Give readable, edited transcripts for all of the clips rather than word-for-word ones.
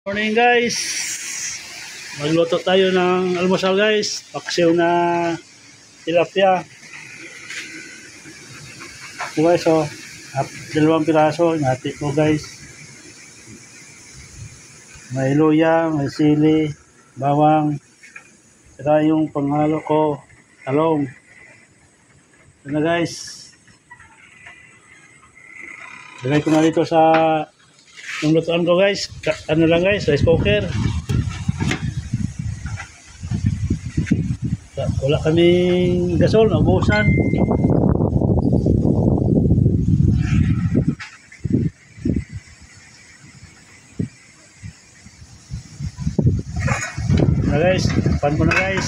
Morning guys, magluto tayo ng almusal guys. Paksiw na tilapia ito guys, oh. Dalawang piraso nati ko guys. May luya, may sili, bawang, saka yung panghalo ko talong. Ito na guys, lagay ko na dito sa yung lutuan ko guys. Ano lang guys, rice cooker. Wala kaming gasol, naubusan. Na guys, pan ko na guys.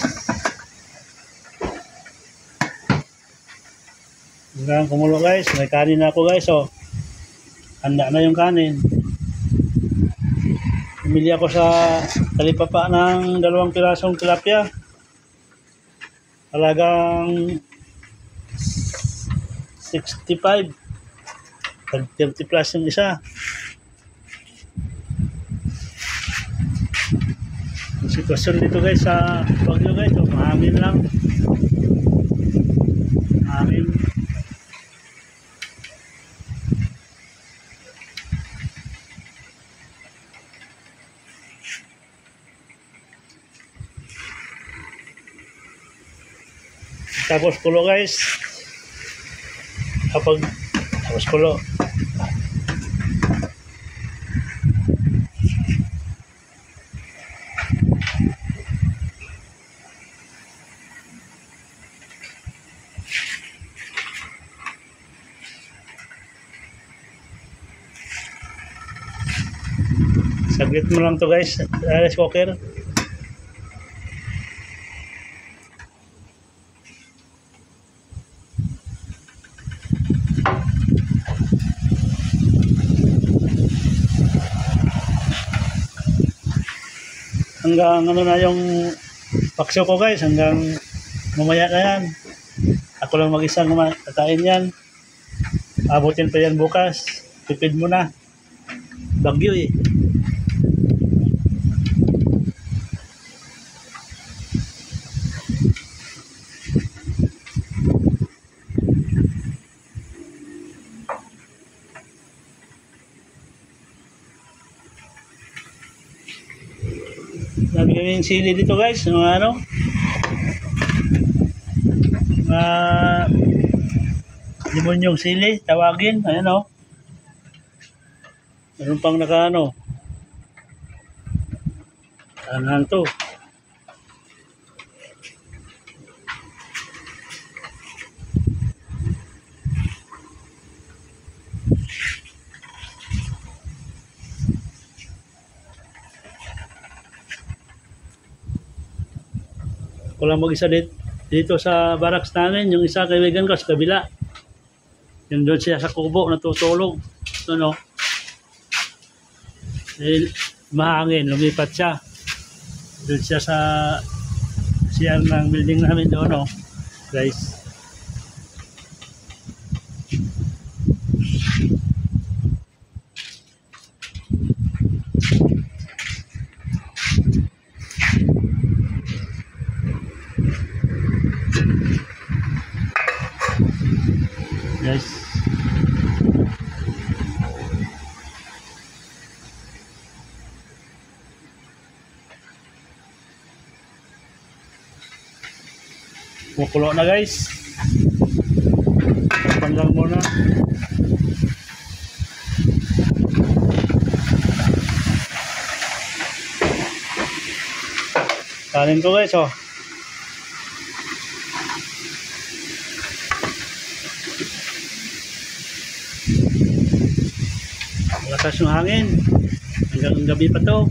Hanggang kumulo guys, may kanin na ako guys, oh. Handa na yung kanin. Bumili ako sa talipapa ng 2 pirasong tilapia. Halagang 65. 30 plus yung isa. Yung sitwasyon dito guys sa Baguio guys, oh, mahangin lang. Mahangin. Tapos kulo guys. Tapos kulo. Saglit mo lang to guys, rice cooker. Hanggang ano na yung paksiw ko guys, hanggang mamaya na yan. Ako lang mag-isang kakain yan. Abutin pa yan bukas. Tipid mo na. Bagyo eh. Dami kaming sili dito guys, mga ano, limonyong sili, tawagin, ayan o. Meron pang naka ano, anhan to. Ako lang mag-isa dito sa barracks namin, yung isa kaibigan ko sa kabila. Yung doon siya sa kubo, natutulog. Ano? Eh, mahangin, lumipat siya. Doon siya sa CR ng building namin doon, no? Guys. Guys. Kukulo na guys. Panggang muna. Kanin ko guys, oh. Malakas yung hangin. Hanggang gabi pa to.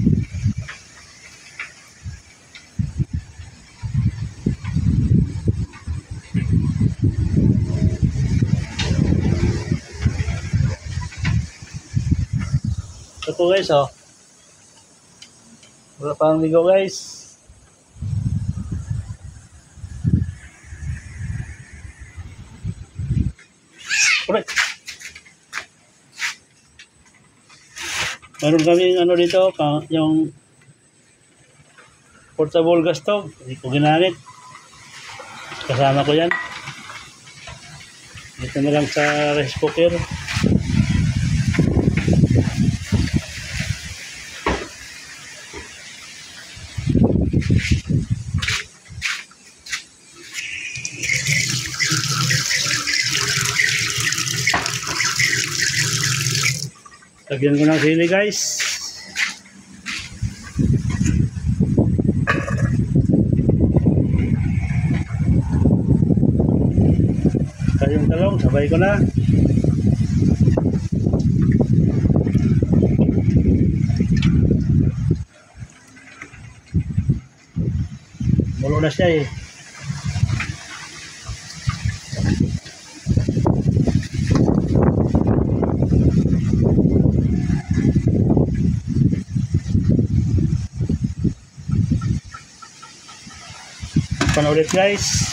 Ito po guys, oh. Wala pang ligo guys. Correct. Meron kaming ano dito, yung portable gas stove. Hindi ko ginamit. Kasama ko yan. Dito na lang sa rice cooker. Lagyan ko ng sili guys. Yung talong, sabay ko na. Mulo na siya eh. Ulit guys.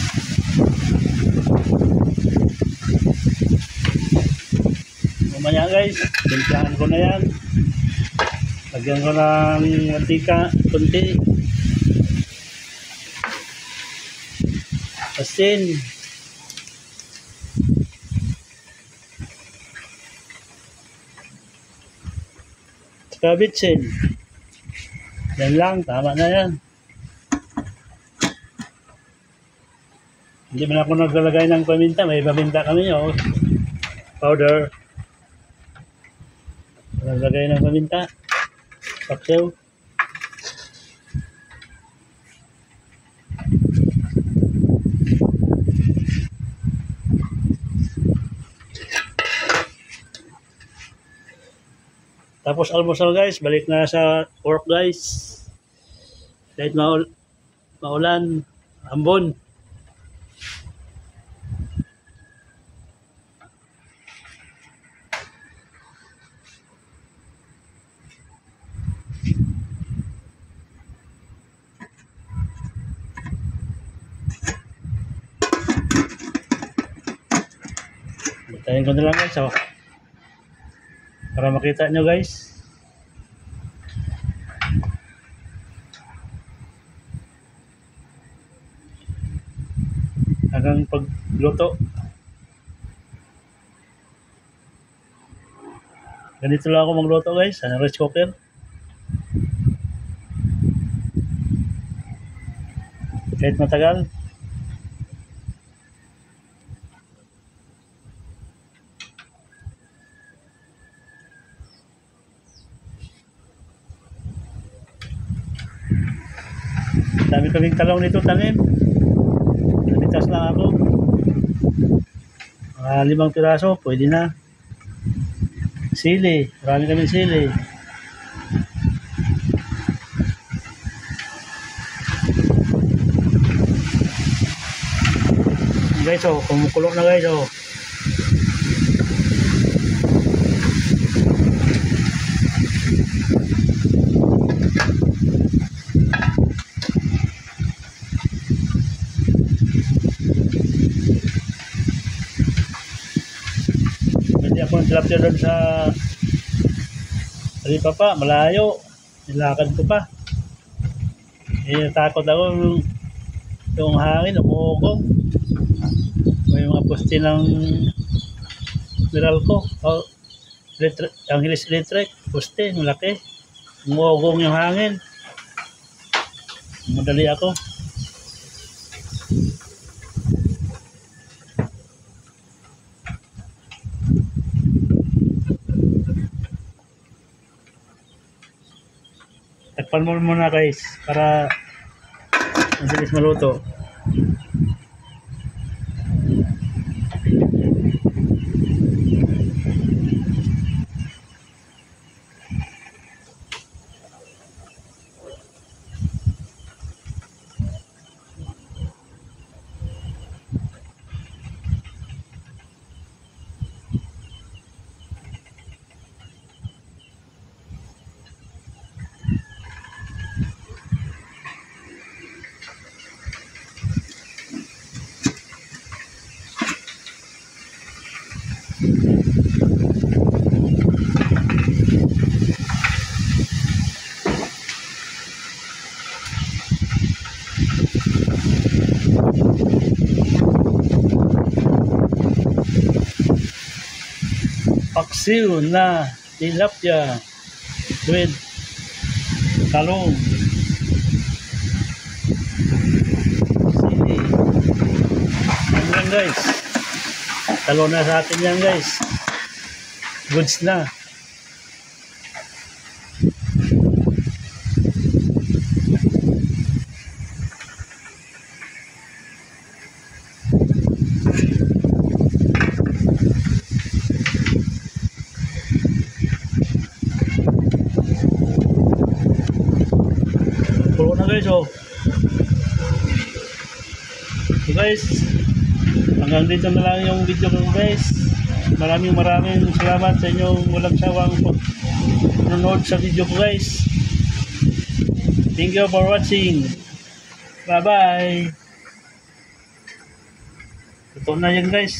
Mamaya guys, timplahan ko na yan. Lagyan ko ng mantika, kunti. Asin. Saka bitsin. Yan lang, tama na yan. Hindi man ako naglalagay ng paminta. May paminta kami, oh. Powder. Naglalagay ng paminta. Paksew. Tapos almusal guys. Balik na sa work guys. Kahit maulan. Ambon. Batayin ko na lang guys, oh. Para makita nyo guys. Hanggang pagluto. Ganito lang ako magluto guys, sa rice cooker. Kahit matagal. Dami kaming talong nito tanim. Namitas lang ako. Mga 5 piraso, pwede na. Sili, marami kaming sili. Guys, oh, kumukulo na guys, oh. Hindi ako nagtilapya doon sa Ripa pa, malayo. Nilakad ko pa. Natakot ako yung hangin, umuugong. May mga poste ng Meralco. Oh, ang Hilis Electric, poste, malaki. Umuugong yung hangin. Madali ako. Takpan mo muna guys para mabilis maluto. paksiw na tilapia with talong, sili. Yan lang guys. Talong na sa atin yan guys. Goods na. Puro na guys oh. So guys, hanggang dito na lang yung video ko guys. Maraming salamat sa inyong walang sawang panonood sa video ko guys. Thank you for watching. Bye bye. Ito na yan guys.